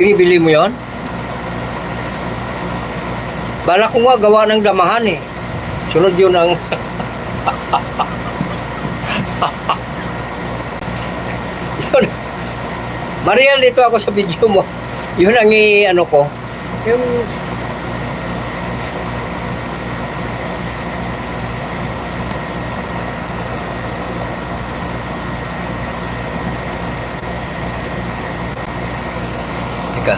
Binibili mo yon? Bala ko nga gawa ng damahan eh. Sunod yun ang... Yun. Mariel, dito ako sa video mo. Yun ang ano ko. Yung... Teka.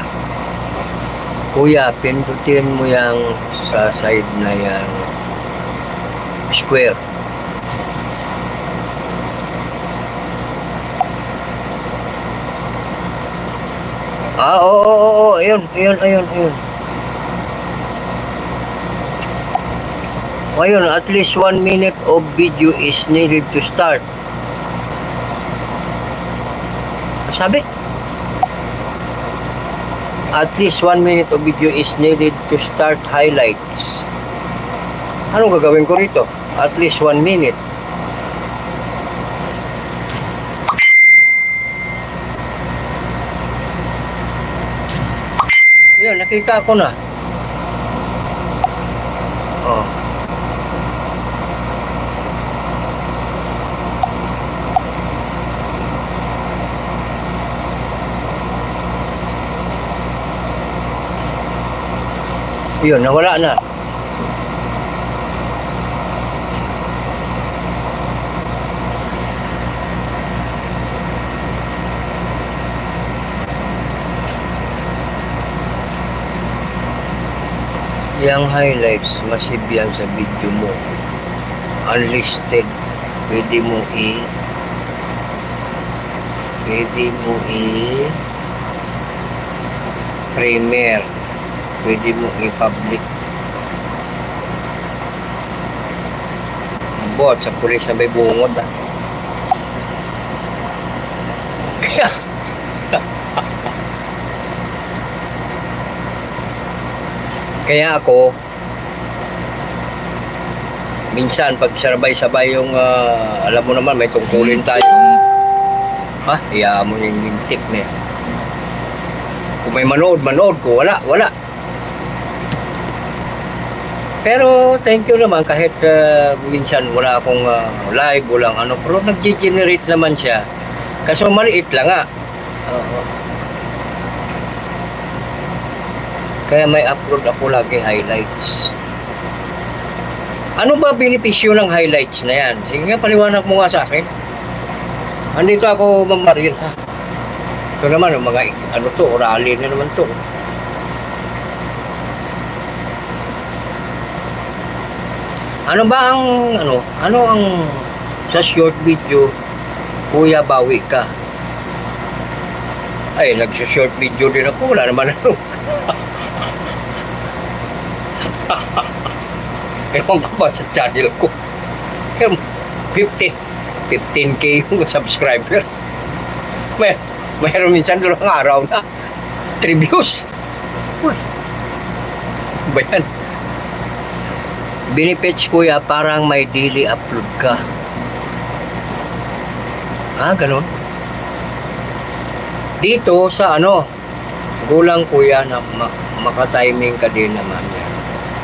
Kuya, pindutin mo yung sa side na yan. Square. Oo. Ayun. Ayun, at least 1 minute of video is needed to start. Sabi? At least 1 minute of video is needed to start highlights. Anong gagawin ko rito? At least 1 minute. Yan, nakita ko na. Oh. Yun, nawala na. Yang highlights, masib yan sa video mo. Unlisted. Pwede mo premier. Pwede mo i-public. Bot, sa pulis na may bungod ah. Kaya ako, minsan pag sabay-sabay yung, alam mo naman, may tungkulin tayo. Ha? Iyaan mo yung lintik na. Kung may manood ko, wala. Pero thank you naman kahit minsan wala akong live, walang ano, pero nag-generate naman siya. Kaso maliit lang nga. Kaya may upload ako lagi highlights. Ano ba benepisyo ng highlights na yan? Sige nga, paliwanag mo nga sa akin. Andito ako, Ma'am Mariel, ha? Ito naman, mga ano to, rally na naman to. Ano ba ang ano ang sa short video, kuya bawi ka? Ay, nagsa-short video din ako, wala naman ano. Ewan ko ba sa channel ko? 15k yung subscriber. Mayroon minsan 2 araw na 3 views. Ba yan? Benefits kuya, parang may daily upload ka. Ganun. Dito sa gulang kuya na makatiming ka din naman yan.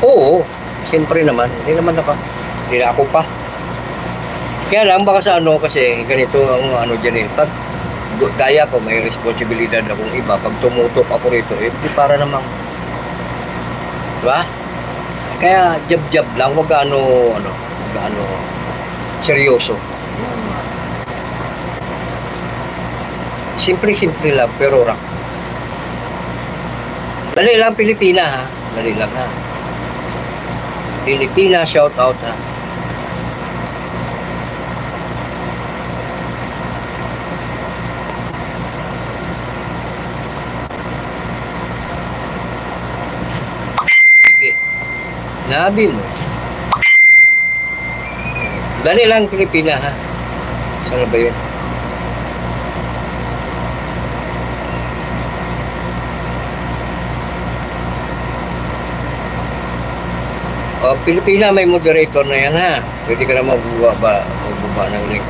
Oo, siyempre naman. Hindi naman ako pa. Kaya lang baka sa kasi ganito ang dyan eh. Pag gaya ko, may responsibilidad akong iba. Pag tumutok ako rito, di para namang, diba? Kaya jab-jab lang, wag gaano seryoso. Simple lang, pero rock. Dali lang Pilipina ha. Dali lang ha. Pilipina, shout out ha. Nabi mo. Dali lang Pilipina ha. Saan ba yun? Pilipina may moderator na yan ha. Pwede ka na magbaba ng link.